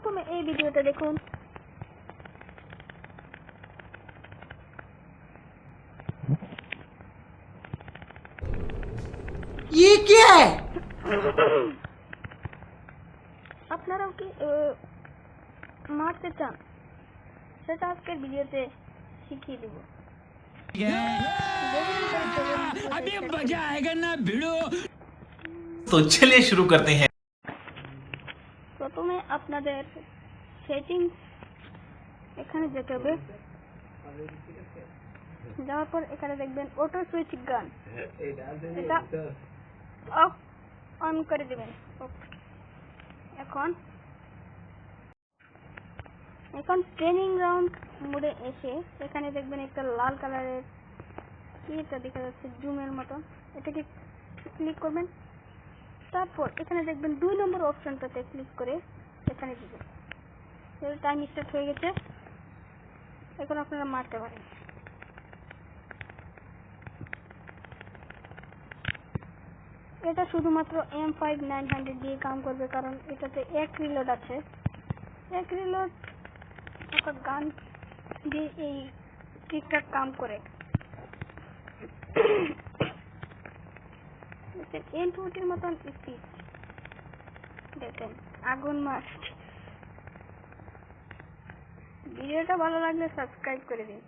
প্রথমে এই ভিডিওটা দেখুন। ये क्या है? আপনারাও কি মারতে চান? সেটা আজকের ভিডিওতে শিখিয়ে দেব। अभी मजा आएगा ना भिड़ो। तो चलिए शुरू करते हैं। প্রথমে আপনাদের সেটিংস এখানে যেতে হবে। যাওয়ার পর এখানে দেখবেন অটো সুইচ গান, এটা অফ অন করে দেবেন। এখন ট্রেনিং রাউন্ড মোডে এসে এখানে দেখবেন একটা লাল কালারের কি একটা দেখা যাচ্ছে জুমের মতো, এটাকে ক্লিক করবেন। তারপর এখানে দেখবেন 2 নম্বর অপশনটাতে ক্লিক করে এখানে দিবেন। টাইম স্টার্ট হয়ে গেছে, এখন আপনারা মারতে পারেন। এটা শুধুমাত্র M5900 দিয়ে কাম করবে, কারণ এটাতে এক রিলোড আছে। এক রিলোড অর্থাৎ গান দিয়ে এই ঠিকঠাক কাম করে। N20 মতন স্পিড দেখেন, আগুন মাছ। ভিডিওটা ভালো লাগলে সাবস্ক্রাইব করে দিন।